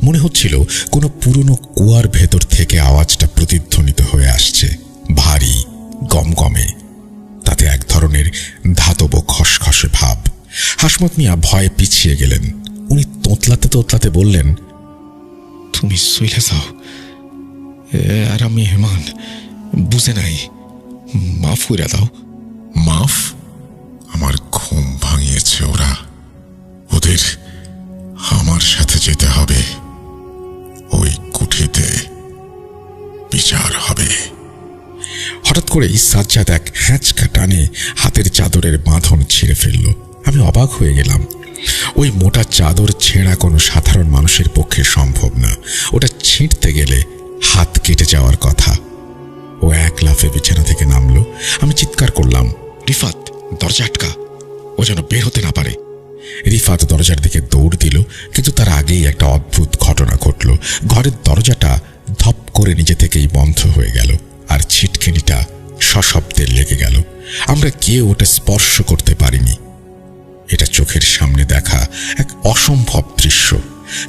মনে হচ্ছিল কোনো পুরনো কুয়ার ভেতর থেকে আওয়াজটা প্রতিধ্বনিত হয়ে আসছে, ভারী, গমগমে, তাতে এক ধরনের ধাতব খসখসে ভাব। হাসমত মিয়া ভয়ে পিছিয়ে গেলেন। উনি তোতলাতে তোতলাতে বললেন, তুমি সইলা যাও, আর আমি হেমান বুঝে নাই, মাফ কইরা দাও। মাফ? আমার ঘুম ভাঙিয়েছে ওরা। ওদের আমার সাথে যেতে হবে, ওই কুঠিতে বিচার হবে। হঠাৎ করেই সাজ্জাদ এক হ্যাঁচকা টানে হাতের চাদরের বাঁধন ছিঁড়ে ফেলল। আমি অবাক হয়ে গেলাম। ওই মোটা চাদর ছেঁড়া কোনো সাধারণ মানুষের পক্ষে সম্ভব না। ওটা ছিঁড়তে গেলে হাত কেটে যাওয়ার কথা। ও এক লাফে বিছানা থেকে নামলো। আমি চিৎকার করলাম, রিফাত, দরজা আটকা, ও যেন বের হতে না পারে। রিফাত দরজার দিকে দৌড় দিল, কিন্তু তার আগেই একটা অদ্ভুত ঘটনা ঘটল। ঘরের দরজাটা ধপ করে নিজে থেকেই বন্ধ হয়ে গেল, আর ছিটকিনিটা সশব্দে লেগে গেল। আমরা কেউ ওটা স্পর্শ করতে পারিনি। এটা চোখের সামনে দেখা এক অসম্ভব দৃশ্য।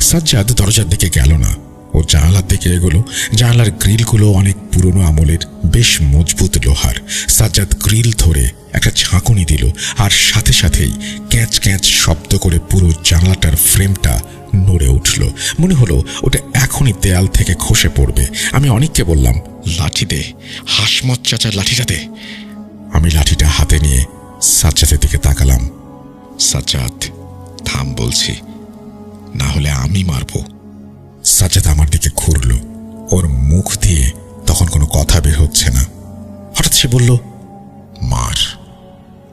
সাজ্জাদ দরজার দিকে গেল না, ও জানালার দিকে এগোলো। জানালার গ্রিলগুলো অনেক পুরনো আমলের, বেশ মজবুত লোহার। সাজ্জাদ গ্রিল ধরে একটা ঝাঁকুনি দিল, আর সাথে সাথেই ক্যাঁচ ক্যাঁচ শব্দ করে পুরো জানালাটার ফ্রেমটা নড়ে উঠল। মনে হলো ওটা এখনই দেয়াল থেকে খসে পড়বে। আমি অনেককে বললাম, লাঠি দে, হাসমত চাচার লাঠিটা দে। আমি লাঠিটা হাতে নিয়ে সাজ্জাদের দিকে তাকালাম। সাজ্জাদ, থাম বলছি, না হলে আমি মারবো। সাজ্জাদ আমার দিকে ঘুরল। ওর মুখ দিয়ে তখন কোনো কথা বের হচ্ছে না। হঠাৎ সে বলল, মার।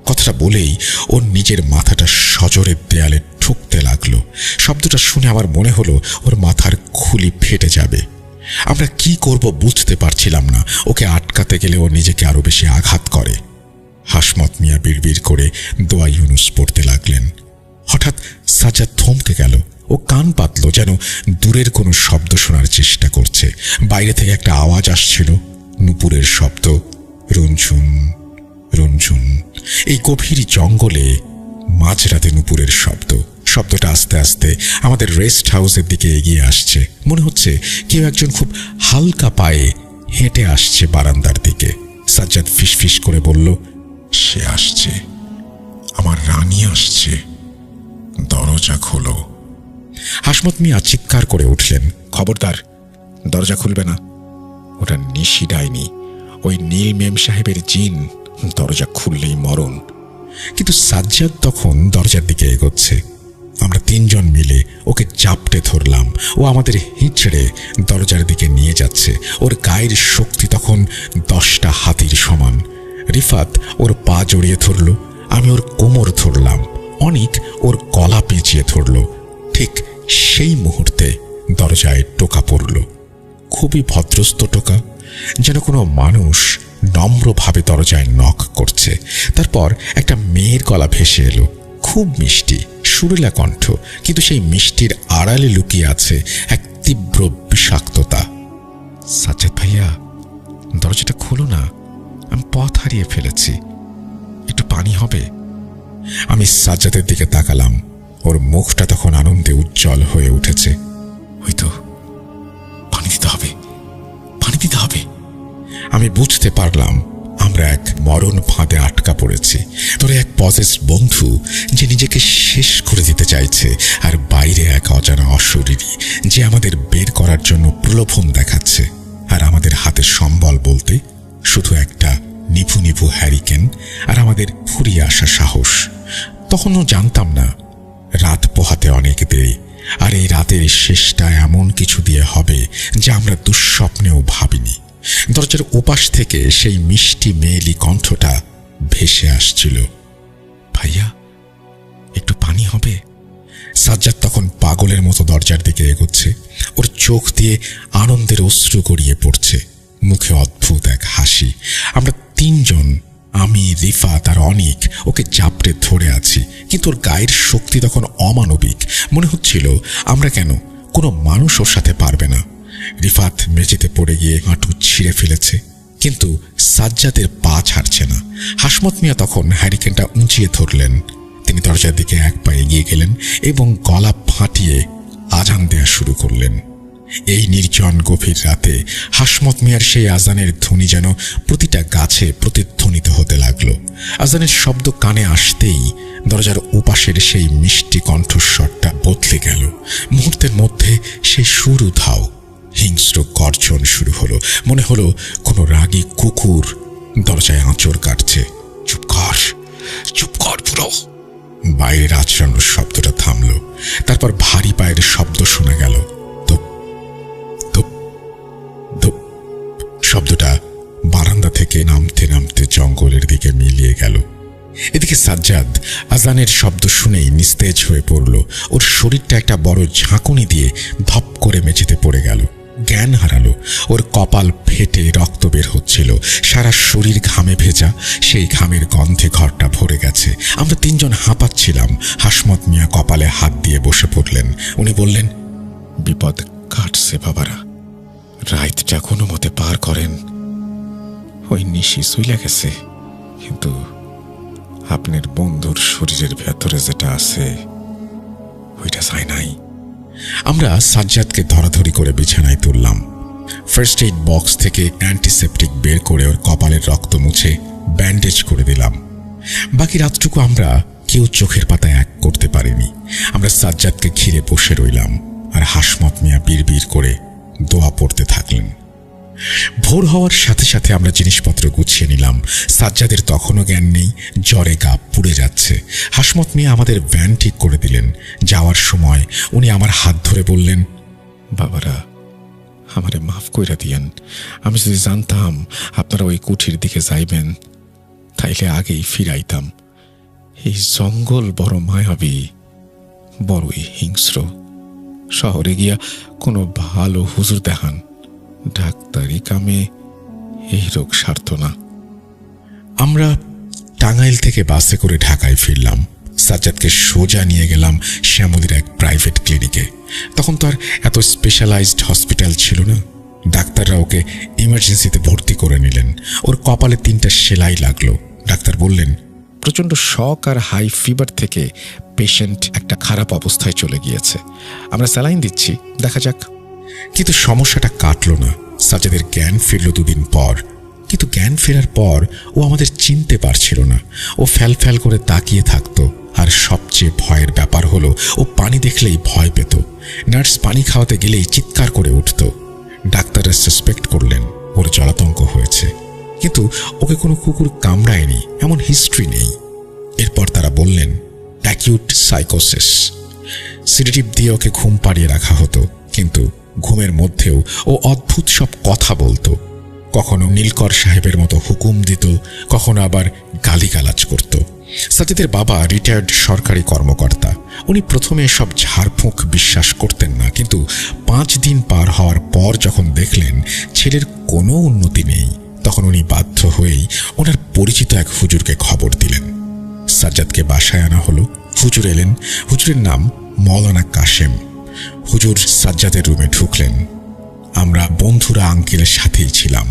কথাটা বলেই ওর নিজের মাথাটা সজোরে দেয়ালে ঠুকতে লাগলো। শব্দটা শুনে আমার মনে হলো ওর মাথার খুলি ফেটে যাবে। আমরা কি করব বুঝতে পারছিলাম না। ওকে আটকাতে গেলে ও নিজেকে আরো বেশি আঘাত করে। হাসমত মিয়া বিড়বিড় করে দোয়া ইউনুস পড়তে লাগলেন। হঠাৎ সাজ্জাদ থমকে গেল। ও কান পাতল, যেন দূরের কোনো শব্দ শোনার চেষ্টা করছে। বাইরে থেকে একটা আওয়াজ আসছিল, নুপুরের শব্দ, রুনঝুন রুনঝুন। এই গভীর জঙ্গলে মাঝরাতে নুপুরের শব্দ। শব্দটা আস্তে আস্তে আমাদের রেস্ট হাউসের দিকে এগিয়ে আসছে। মনে হচ্ছে কেউ একজন খুব হালকা পায়ে হেঁটে আসছে বারান্দার দিকে। সাজ্জাদ ফিসফিস করে বলল, সে আসছে, আমার রানী আসছে, দরজা খোলো। হাসমত মিয়া চিৎকার করে উঠলেন, খবরদার, দরজা খুলবে না, ওটা নিশি ডাইনি, ওই নীল মেম সাহেবের জিন, দরজা খুললেই মরণ। কিন্তু সাজ্জাদ তখন দরজার দিকে এগোচ্ছে। আমরা তিনজন মিলে ওকে চাপটে ধরলাম। ও আমাদের হিঁচড়ে দরজার দিকে নিয়ে যাচ্ছে। ওর গায়ের শক্তি তখন 10টা হাতির সমান। রিফাত ওর পা জড়িয়ে ধরল, আমি ওর কোমর ধরলাম, অনিক ওর গলা পেঁচিয়ে ধরল। ঠিক সেই মুহূর্তে দরজায় টোকা পড়ল, খুবই ভদ্রস্ত টোকা, যেন কোনো মানুষ নম্রভাবে দরজায় নক করছে। তারপর একটা মেয়ের গলা ভেসে এলো, খুব মিষ্টি সুরেলা কণ্ঠ, কিন্তু সেই মিষ্টির আড়ালে লুকিয়ে আছে এক তীব্র বিষাক্ততা। সাজ্জাদ ভাইয়া, দরজাটা খোলো না, আমি পথ হারিয়ে ফেলেছি, একটু পানি হবে? আমি সাজ্জাদের দিকে তাকালাম। ওর মুখটা তখন আনন্দে উজ্জ্বল হয়ে উঠেছে। হয়তো পানি দিতে হবে, পানি দিতে হবে। আমি বুঝতে পারলাম আমরা এক মরণ ফাঁদে আটকা পড়েছি। তোরে এক পজেস বন্ধু যে নিজেকে শেষ করে দিতে চাইছে, আর বাইরে এক অজানা অশরীরী যে আমাদের বের করার জন্য প্রলোভন দেখাচ্ছে। আর আমাদের হাতে সম্বল বলতে শুধু একটা নিভু নিভু হ্যারিকেন আর আমাদের ফুরিয়ে আসা সাহস। তখনও জানতাম না রাত পোহাতে অনেক দেরি, আর এই রাতের শেষটা এমন কিছু দিয়ে হবে যা আমরা দুঃস্বপ্নেও ভাবিনি। দরজার ওপাশ থেকে সেই মিষ্টি মেয়েলি কণ্ঠটা ভেসে আসছিল, ভাইয়া, একটু পানি হবে? সাজ্জাদ তখন পাগলের মতো দরজার দিকে এগোচ্ছে। ওর চোখ দিয়ে আনন্দের অশ্রু গড়িয়ে পড়ছে, মুখে অদ্ভুত এক হাসি। আমরা তিনজন, আমি, রিফাত আর অনিক, ওকে চাপড়ে ধরে আছি, কিন্তু ওর গায়ের শক্তি তখন অমানবিক। মনে হচ্ছিল আমরা কেন, কোনো মানুষ ওর সাথে পারবে না। রিফাত মেঝেতে পড়ে গিয়ে হাঁটু ছিঁড়ে ফেলেছে, কিন্তু সাজ্জাদের পা ছাড়ছে না। হাসমত মিয়া তখন হ্যারিকেনটা উঁচিয়ে ধরলেন। তিনি দরজার দিকে এক পা এগিয়ে গেলেন এবং গলা ফাটিয়ে আজান দেয়া শুরু করলেন। এই নির্জন গভীর রাতে হাসমত মিয়ার সেই আজানের ধ্বনি যেন প্রতিটা গাছে প্রতিধ্বনিত হতে লাগলো। আজানের শব্দ কানে আসতেই দরজার উপাশের সেই মিষ্টি কণ্ঠস্বরটা বদলে গেল। মুহূর্তের মধ্যে সেই সুর উধাও, হিংস্র গর্জন শুরু হলো। মনে হলো কোনো রাগী কুকুর দরজায় আঁচড় কাটছে। চুপ কর, চুপ কর পুরো। বাইরের আচরণের শব্দটা থামলো। তারপর ভারী পায়ের শব্দ শোনা গেল। ধুপ ধুপ ধুপ। শব্দটা বারান্দা থেকে নামতে নামতে জঙ্গলের দিকে মিলিয়ে গেল। এদিকে সাজ্জাদ আজানের শব্দ শুনেই নিস্তেজ হয়ে পড়ল। ওর শরীরটা একটা বড় ঝাঁকুনি দিয়ে ধপ করে মেঝেতে পড়ে গেল। জ্ঞান হারালো। ওর কপাল ফেটে রক্ত বের হচ্ছিল। সারা শরীর ঘামে ভেজা। সেই ঘামের গন্ধে ঘরটা ভরে গেছে। আমরা তিনজন হাঁপাচ্ছিলাম। হাসমত মিয়া কপালে হাত দিয়ে বসে পড়লেন। উনি বললেন, বিপদ কাটছে বাবারা, রাতটা কোনো মতে পার করেন। ওই নিশি চইলা গেছে, কিন্তু আপনার বন্ধুর শরীরের ভেতরে যেটা আছে ওইটা চাই নাই। আমরা সাজ্জাদকে ধরাধরি করে বিছানায় তুললাম। ফার্স্ট এইড বক্স থেকে অ্যান্টিসেপটিক বের করে ওর কপালের রক্ত মুছে ব্যান্ডেজ করে দিলাম। বাকি রাতটুকু আমরা কেউ চোখের পাতায় এক করতে পারিনি। আমরা সাজ্জাদকে ঘিরে বসে রইলাম, আর হাসমত মিয়া বিড়বিড় করে দোয়া পড়তে থাকলেন। ভোর হওয়ার সাথে সাথে আমরা জিনিসপত্র গুছিয়ে নিলাম। সাজ্জাদের তখনও জ্ঞান নেই, জ্বরে গা পুড়ে যাচ্ছে। হাসমত মিয়া আমাদের ভ্যান ঠিক করে দিলেন। যাওয়ার সময় উনি আমার হাত ধরে বললেন, বাবারা, আমারে মাফ কইরা দিয়েন। আমি যদি জানতাম আপনারা ওই কুঠির দিকে যাইবেন, তাইলে আগেই ফিরাইতাম। এই জঙ্গল বড় মায়াবী, বড়ই হিংস্র। শহরে গিয়া কোনো ভালো হুজুর দেখান, ডাক্তারি কামে এই রোগ সারত না। আমরা টাঙ্গাইল থেকে বাসে করে ঢাকায় ফিরলাম। সাজ্জাদকে সোজা নিয়ে গেলাম শ্যামলীর এক প্রাইভেট ক্লিনিকে। তখন তো আর এত স্পেশালাইজড হসপিটাল ছিল না। ডাক্তাররা ওকে ইমার্জেন্সিতে ভর্তি করে নিলেন। ওর কপালে 3টা সেলাই লাগলো। ডাক্তার বললেন, প্রচণ্ড শক আর হাই ফিভার থেকে পেশেন্ট একটা খারাপ অবস্থায় চলে গিয়েছে। আমরা স্যালাইন দিচ্ছি, দেখা যাক। কিন্তু সমস্যাটা কাটলো না। সাজ্জাদের জ্ঞান ফিরল 2 দিন পর। কিন্তু জ্ঞান ফেরার পর ও আমাদের চিনতে পারছিল না। ও ফ্যাল ফ্যাল করে তাকিয়ে থাকতো। আর সবচেয়ে ভয়ের ব্যাপার হলো, ও পানি দেখলেই ভয় পেত। নার্স পানি খাওয়াতে গেলেই চিৎকার করে উঠত। ডাক্তাররা সাসপেক্ট করলেন ওর জলাতঙ্ক হয়েছে, কিন্তু ওকে কোনো কুকুর কামড়ায়নি, এমন হিস্ট্রি নেই। এরপর তারা বললেন অ্যাকিউট সাইকোসিস। সিডেটিভ দিয়ে ওকে ঘুম পাড়িয়ে রাখা হতো, কিন্তু ঘুমের মধ্যেও ও অদ্ভুত সব কথা বলতো। কখনো নীলকর সাহেবের মতো হুকুম দিত, কখনো আবার গালিগালাজ করত। সাজ্জাদের বাবা রিটায়ার্ড সরকারি কর্মকর্তা। উনি প্রথমে সব ঝাড়ফুঁক বিশ্বাস করতেন না, কিন্তু 5 দিন পার হওয়ার পর যখন দেখলেন ছেলের কোনো উন্নতি নেই, তখন উনি বাধ্য হয়েই ওনার পরিচিত এক হুজুরকে খবর দিলেন। সাজ্জাদকে বাসায় আনা হলো। হুজুর এলেন। হুজুরের নাম মৌলানা কাশেম। হুজুর সাজ্জাদের রুমে ঢুকলেন। আমরা বন্ধুরা আঙ্কেলের সাথেই ছিলাম।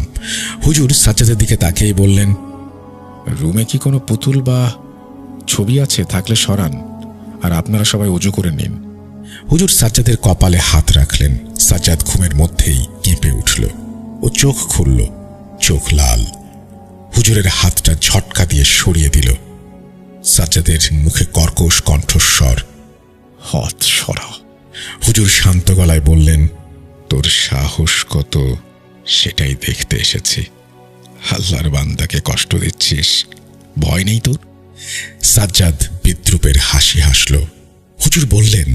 হুজুর সাজ্জাদের দিকে তাকিয়ে বললেন, রুমে কি কোনো পুতুল বা ছবি আছে? থাকলে সরান, আর আপনারা সবাই অজু করে নিন। হুজুর সাজ্জাদের কপালে হাত রাখলেন। সাজ্জাদ ঘুমের মধ্যেই কেঁপে উঠল। ও চোখ খুলল, চোখ লাল। হুজুরের হাতটা ঝটকা দিয়ে সরিয়ে দিল। সাজ্জাদের মুখে কর্কশ কণ্ঠস্বর, হাত সরা। হুজুর শান্ত গলায় বললেন, তোর সাহস কত সেটাই দেখতে এসেছি। আল্লাহর বান্দাকে কষ্ট দিচ্ছিস, ভয় নেই তোর? সাজ্জাদ বিদ্রুপের হাসি হাসল। হুজুর বললেন,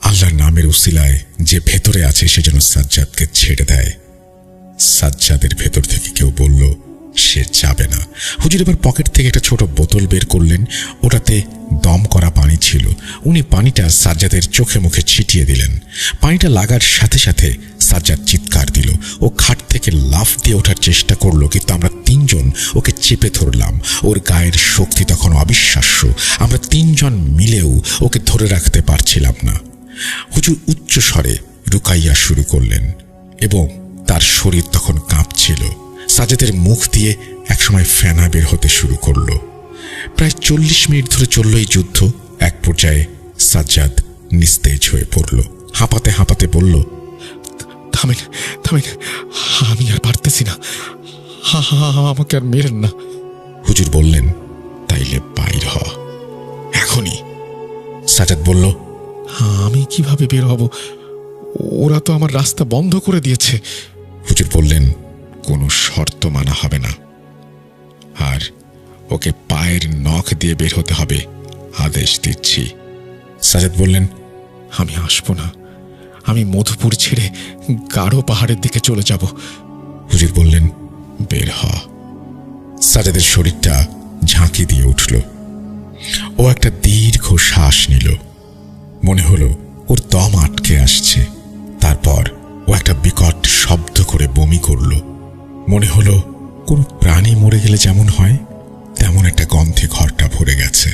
আল্লাহর নামের উসিলায় যে ভেতরে আছে সে যেন সাজ্জাদকে ছেড়ে দেয়। সাজ্জাদের ভেতর থেকে কেউ বলল সে যাবে না। হুজুর এবার পকেট থেকে একটা ছোট বোতল বের করলেন। ওটাতে দম করা পানি ছিল। উনি পানিটা সাজ্জাদের চোখে মুখে ছিটিয়ে দিলেন। পানিটা লাগার সাথে সাথে সাজ্জাদ চিৎকার দিল। ও খাট থেকে লাফ দিয়ে ওঠার চেষ্টা করলো, কিন্তু আমরা 3 জন ওকে চেপে ধরলাম। ওর গায়ের শক্তি তখন অবিশ্বাস্য। আমরা 3 জন মিলেও ওকে ধরে রাখতে পারছিলাম না। হুজুর উচ্চ স্বরে রুকাইয়া শুরু করলেন এবং তার শরীর তখন কাঁপছিল। সাজ্জাদের মুখ দিয়ে একসময় ফেনা বের হতে শুরু করলো। প্রায় 40 মিনিট ধরে চলল এই যুদ্ধ। এক পর্যায়ে সাজ্জাদ নিস্তেজ হয়ে পড়ল। হাঁপাতে হাঁপাতে বলল, থামেন থামেন, আমি আর পারতেছি না, আমাকে আর মেরেন না। হুজুর বললেন, তাইলে বাইর হ এখনই। সাজ্জাদ বলল, আমি কিভাবে বের হব? ওরা তো আমার রাস্তা বন্ধ করে দিয়েছে। হুজুর বললেন, কোনো শর্ত মানা হবে না, আর ওকে পায়ের নখ দিয়ে বের হতে হবে, আদেশ দিচ্ছি। সাজ্জাদ বললেন, আমি আসবো না, আমি মধুপুর ছেড়ে গাঢ় পাহাড়ের দিকে চলে যাব। হুজুর বললেন, বের হ। সাজ্জাদের শরীরটা ঝাঁকি দিয়ে উঠল। ও একটা দীর্ঘ শ্বাস নিল। মনে হলো ওর দম আটকে আসছে। তারপর ও একটা বিকট শব্দ করে বমি করল। মনে হলো কোনো প্রাণী মরে গেলে যেমন হয় তেমন একটা গন্ধে ঘরটা ভরে গেছে।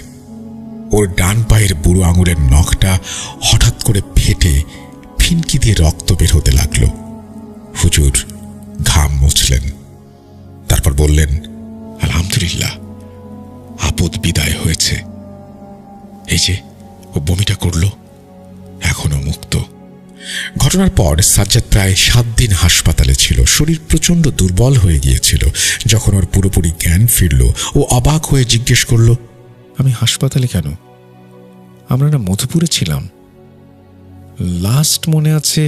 ওর ডান পায়ের বুড়ো আঙুলের নখটা হঠাৎ করে ফেটে ফিনকি দিয়ে রক্ত বের হতে লাগলো। হুজুর ঘাম মুছলেন, তারপর বললেন, আলহামদুলিল্লাহ, আপদ বিদায় হয়েছে। এই যে ও বমিটা করলো, এখনো মুক্ত। ঘটনার পর সাজ্জাদ প্রায় 7 দিন হাসপাতালে ছিল। শরীর প্রচণ্ড দুর্বল হয়ে গিয়েছিল। যখন ওর পুরোপুরি জ্ঞান ফিরল, ও অবাক হয়ে জিজ্ঞেস করল, আমি হাসপাতালে কেন? আমরা না মধুপুরে ছিলাম। লাস্ট মনে আছে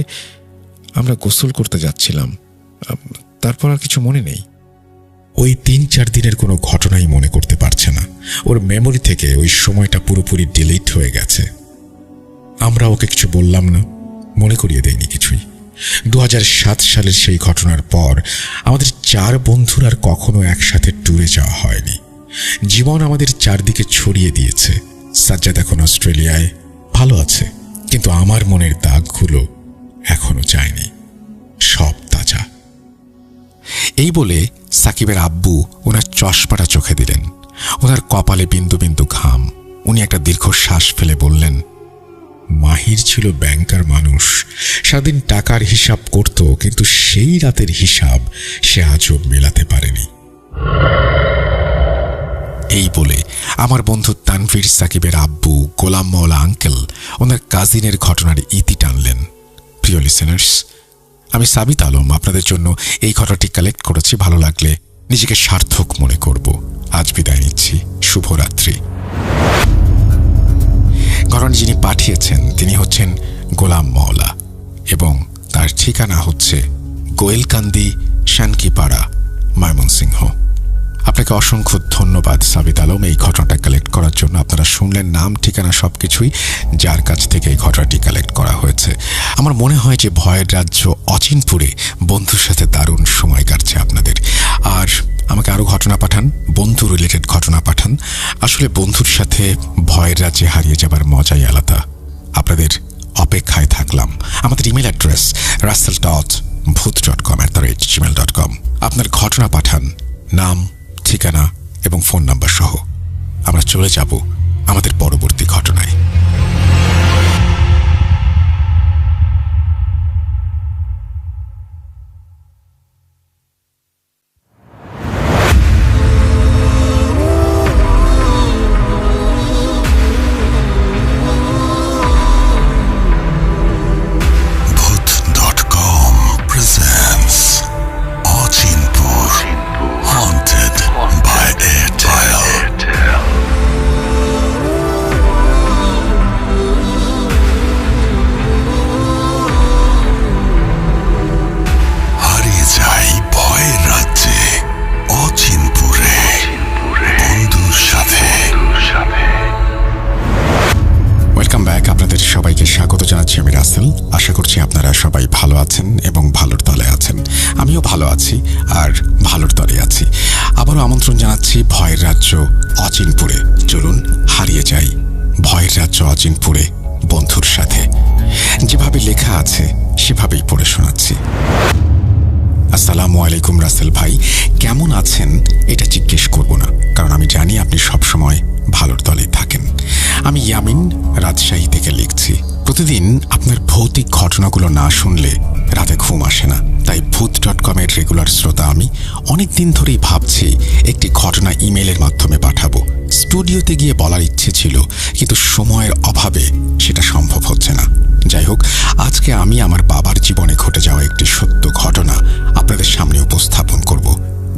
আমরা গোসল করতে যাচ্ছিলাম, তারপর আর কিছু মনে নেই। ওই 3-4 দিনের কোনো ঘটনাই মনে করতে পারছে না। ওর মেমোরি থেকে ওই সময়টা পুরোপুরি ডিলিট হয়ে গেছে। আমরা ওকে কিছু বললাম না, মনে করিয়ে দেয়নি কিছুই। 2007 সালের সেই ঘটনার পর আমাদের 4 বন্ধুর আর কখনো একসাথে ট্যুরে যাওয়া হয়নি। জীবন আমাদের চারদিকে ছড়িয়ে দিয়েছে। সাজ্জাদ এখন অস্ট্রেলিয়ায় ভালো আছে, কিন্তু আমার মনের দাগগুলো এখনো যায়নি, সব তাজা। এই বলে সাকিবের আব্বু ওনার চশমাটা চোখে দিলেন। ওনার কপালে বিন্দু বিন্দু ঘাম। উনি একটা দীর্ঘশ্বাস ফেলে বললেন, মাহির ছিল ব্যাংকার মানুষ, সারাদিন টাকার হিসাব করত, কিন্তু সেই রাতের হিসাব সে আজও মেলাতে পারেনি। এই বলে আমার বন্ধু তানভীর সাকিবের আব্বু গোলাম মওলা আঙ্কেল ওনার কাজিনের ঘটনার ইতি টানলেন। প্রিয় লিসেনার্স, আমি সাবিত আলম আপনাদের জন্য এই ঘটনাটি কালেক্ট করেছি। ভালো লাগলে নিজেকে সার্থক মনে করব। আজ বিদায় নিচ্ছি, শুভরাত্রি। ঘটনা যিনি পাঠিয়েছেন তিনি হচ্ছেন গোলাম মওলা এবং তার ঠিকানা হচ্ছে গোয়েলকান্দি, শানকিপাড়া, ময়মনসিংহ। আপনাকে অসংখ্য ধন্যবাদ সাবিত আলম এই ঘটনাটা কালেক্ট করার জন্য। আপনারা শুনলেন নাম, ঠিকানা সবকিছুই যার কাছ থেকে এই ঘটনাটি কালেক্ট করা হয়েছে। আমার মনে হয় যে ভয়ের রাজ্য অচিনপুরে বন্ধুর সাথে দারুণ সময় কাটছে আপনাদের। আর আমাকে আরও ঘটনা পাঠান, বন্ধু রিলেটেড ঘটনা পাঠান। আসলে বন্ধুর সাথে ভয়ের রাজ্যে হারিয়ে যাবার মজাই আলাদা। আপনাদের অপেক্ষায় থাকলাম। আমাদের ইমেল অ্যাড্রেস russell.bhoot.com@gmail.com। আপনার ঘটনা পাঠান, নাম, ঠিকানা এবং ফোন নাম্বার সহ। আমরা চলে যাব আমাদের পরবর্তী ঘটনায়। Bhoot.com presents Achinpur Haunted by Airtel. হারিয়ে যাই ভয়ের রাজ্যে অচিনপুরে বন্ধুর সাথে। Welcome back. আপনাদের সবাইকে স্বাগত জানাচ্ছি, আমি রাসেল। আশা করছি আপনারা সবাই ভালো আছেন এবং ভালোর দলে আছেন। আমিও ভালো আছি আর ভালোর দলে আছি। আবারও আমন্ত্রণ জানাচ্ছি ভয়ের রাজ্য অচিনপুরে। চলুন হারিয়ে যাই ভয়ের রাজ্য অচিনপুরে বন্ধুর সাথে। যেভাবে লেখা আছে সেভাবেই পড়ে শোনাচ্ছি। আসসালামু আলাইকুম রাসেল ভাই, কেমন আছেন এটা জিজ্ঞেস করব না, কারণ আমি জানি আপনি সবসময় ভালোর দলে থাকেন। আমি ইয়ামিন রাজশাহী থেকে লিখছি। প্রতিদিন আপনার ভৌতিক ঘটনাগুলো না শুনলে রাতে ঘুম আসে না, তাই Bhoot.com-এর রেগুলার শ্রোতা আমি। অনেক দিন ধরেই ভাবছি একটি ঘটনা ইমেলের মাধ্যমে পাঠাবো। স্টুডিওতে গিয়ে বলার ইচ্ছে ছিল, কিন্তু সময়ের অভাবে সেটা সম্ভব হচ্ছে না। যাই হোক, আজকে আমি আমার বাবার জীবনে ঘটে যাওয়া একটি সত্য ঘটনা আপনাদের সামনে উপস্থাপন করব।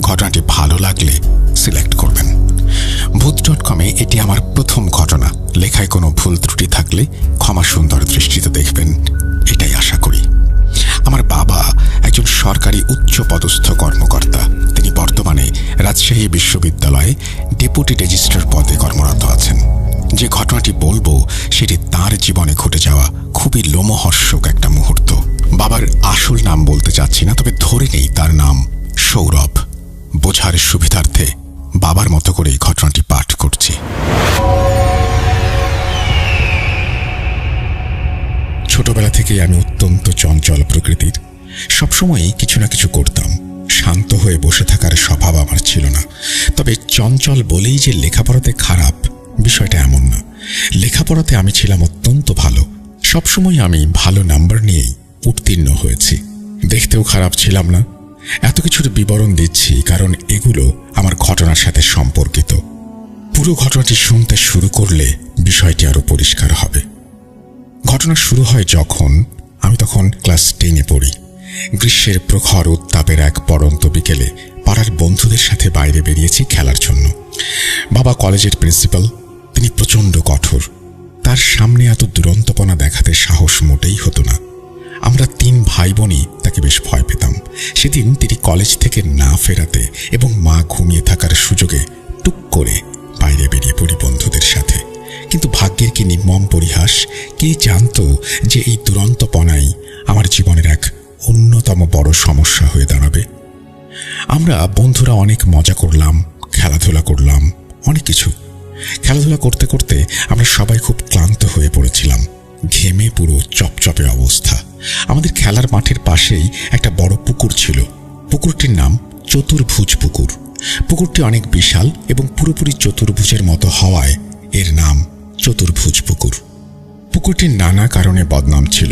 ঘটনাটি ভালো লাগলে সিলেক্ট করবেন। ভূত.com এটি আমার প্রথম ঘটনা। লেখায় কোনো ভুল ত্রুটি থাকলে ক্ষমা সুন্দর দৃষ্টিতে দেখবেন, এটাই আশা করি। আমার বাবা একজন সরকারি উচ্চপদস্থ কর্মকর্তা। তিনি বর্তমানে রাজশাহী বিশ্ববিদ্যালয়ে ডেপুটি রেজিস্ট্রার পদে কর্মরত আছেন। যে ঘটনাটি বলবো সেটি তার জীবনে ঘটে যাওয়া খুবই লোমহর্ষক একটা মুহূর্ত। বাবার আসল নাম বলতে চাচ্ছি না, তবে ধরে নেই তার নাম সৌরভ। বোঝার সুবিধার্থে বাবার মতো করে এই ঘটনাটি পাঠ করছি। ছোটবেলা থেকেই আমি অত্যন্ত চঞ্চল প্রকৃতির। সবসময়ই কিছু না কিছু করতাম। শান্ত হয়ে বসে থাকার স্বভাব আমার ছিল না। তবে চঞ্চল বলেই যে লেখাপড়াতে খারাপ, বিষয়টা এমন না। লেখাপড়াতে আমি ছিলাম অত্যন্ত ভালো। সবসময় আমি ভালো নাম্বার নিয়েই উত্তীর্ণ হয়েছি। দেখতেও খারাপ ছিলাম না। এত কিছুর বিবরণ দিচ্ছি কারণ এগুলো আমার ঘটনার সাথে সম্পর্কিত। পুরো ঘটনাটি শুনতে শুরু করলে বিষয়টি আরো পরিষ্কার হবে। ঘটনা শুরু হয় যখন আমি তখন ক্লাস 10-এ পড়ি। গ্রীষ্মের প্রখর উত্তাপের এক পড়ন্ত বিকেলে পাড়ার বন্ধুদের সাথে বাইরে বেরিয়েছি খেলার জন্য। বাবা কলেজের প্রিন্সিপাল, তিনি প্রচণ্ড কঠোর। তার সামনে এত দুরন্তপনা দেখাতে সাহস মোটেই হতো না। আমরা 3 ভাই বোনই তাকে বেশ ভয় পেতাম। সেদিন তিনি কলেজ থেকে না ফেরাতে এবং মা ঘুমিয়ে থাকার সুযোগে টুক করে বাইরে বেরিয়ে পড়ি বন্ধুদের সাথে। কিন্তু ভাগ্যের কি নির্মম পরিহাস! কে জানতো যে এই দুরন্তপনাই আমার জীবনের এক অন্যতম বড় সমস্যা হয়ে দাঁড়াবে। আমরা বন্ধুরা অনেক মজা করলাম, খেলাধুলা করলাম, অনেক কিছু। খেলাধুলা করতে করতে আমরা সবাই খুব ক্লান্ত হয়ে পড়েছিলাম। ঘেমে পুরো চপচপে অবস্থা। আমাদের খেলার মাঠের পাশেই একটা বড় পুকুর ছিল। পুকুরটির নাম চতুর্ভুজ পুকুর। পুকুরটি অনেক বিশাল এবং পুরোপুরি চতুর্ভুজের মতো হওয়ায় এর নাম চতুর্ভুজ পুকুর। পুকুরটির নানা কারণে বদনাম ছিল।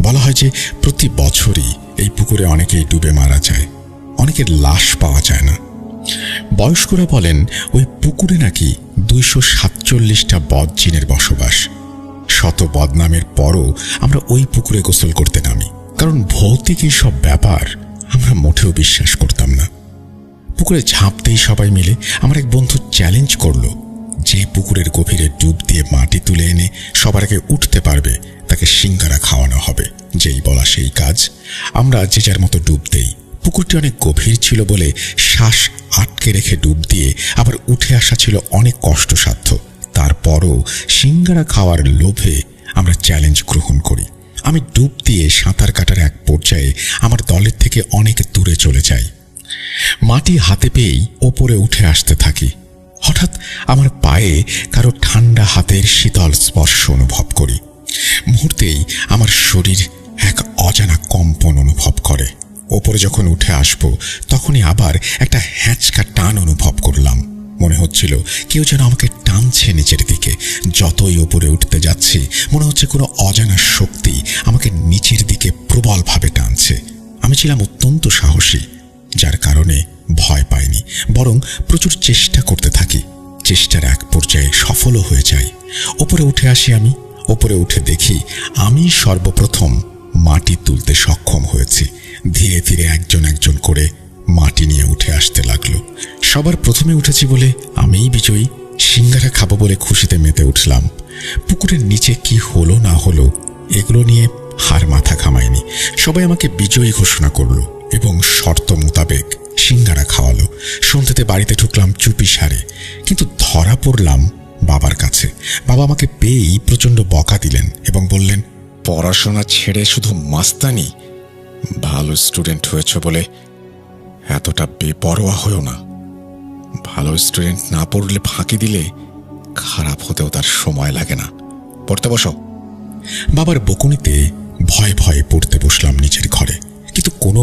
বলা হয় যে প্রতি বছরই এই পুকুরে অনেকেই ডুবে মারা যায়, অনেকের লাশ পাওয়া যায় না। বয়স্করা বলেন ওই পুকুরে নাকি 247টা বদজিনের বসবাস। শত বদনামের পরও আমরা ওই পুকুরে গোসল করতে নামি, কারণ ভৌতিক এই সব ব্যাপার আমরা মোটেও বিশ্বাস করতাম না। পুকুরে ঝাঁপতেই সবাই মিলে আমার এক বন্ধু চ্যালেঞ্জ করলো, যে পুকুরের গভীরে ডুব দিয়ে মাটি তুলে এনে সবার আগে উঠতে পারবে তাকে সিঙ্গারা খাওয়ানো হবে। যেই বলা সেই কাজ। আমরা যে যার মতো ডুব দেই। পুকুরটি অনেক গভীর ছিল বলে শ্বাস আটকে রেখে ডুব দিয়ে আবার উঠে আসা ছিল অনেক কষ্টসাধ্য। তারপরও সিঙ্গারা খাওয়ার লোভে আমরা চ্যালেঞ্জ গ্রহণ করি। আমি ডুব দিয়ে সাঁতার কাটার এক পর্যায়ে আমার দলের থেকে অনেক দূরে চলে যাই। মাটি হাতে পেয়েই ওপরে উঠে আসতে থাকি। হঠাৎ আমার পায়ে কারো ঠান্ডা হাতের শীতল স্পর্শ অনুভব করি। মুহূর্তেই আমার শরীর এক অজানা কম্পন অনুভব করে। ওপরে যখন উঠে আসব তখনই আবার একটা হ্যাঁচকা টান অনুভব করলাম। মনে হচ্ছিল কেউ যেন আমাকে টানছে নিচের দিকে। যতই ওপরে উঠতে যাচ্ছি মনে হচ্ছে কোনো অজানা শক্তি আমাকে নিচের দিকে প্রবলভাবে টানছে। আমি ছিলাম অত্যন্ত সাহসী, যার কারণে ভয় পাইনি, বরং প্রচুর চেষ্টা করতে থাকি। চেষ্টার এক পর্যায়ে সফলও হয়ে যাই। ওপরে উঠে আসি আমি। ওপরে উঠে দেখি আমি সর্বপ্রথম মাটি তুলতে সক্ষম হয়েছি। ধীরে ধীরে একজন একজন করে মাটি নিয়ে উঠে আসতে লাগলো। সবার প্রথমে উঠেছি বলে আমিই বিজয়ী। সিঙ্গারা খাবো বলে খুশিতে মেতে উঠলাম। পুকুরের নিচে কি হলো না হলো এগুলো নিয়ে হার মাথা ঘামায়নি। সবাই আমাকে বিজয়ী ঘোষণা করলো এবং শর্ত মোতাবেক সিঙ্গারা খাওয়ালো। সন্ধ্যেতে বাড়িতে ঢুকলাম চুপি সারে, কিন্তু ধরা পড়লাম বাবার কাছে। বাবা আমাকে পেয়েই প্রচণ্ড বকা দিলেন এবং বললেন, পড়াশোনা ছেড়ে শুধু মাস্তানি। ভালো স্টুডেন্ট হয়েছ বলে এতটা বেপরোয়া হয়েও না। ভালো স্টুডেন্ট না পড়লে ফাঁকি দিলে খারাপ হতেও তার সময় লাগে না। পড়তে বসো। বাবার বকুনিতে ভয়ে ভয়ে পড়তে বসলাম নিজের ঘরে, কিন্তু কোনো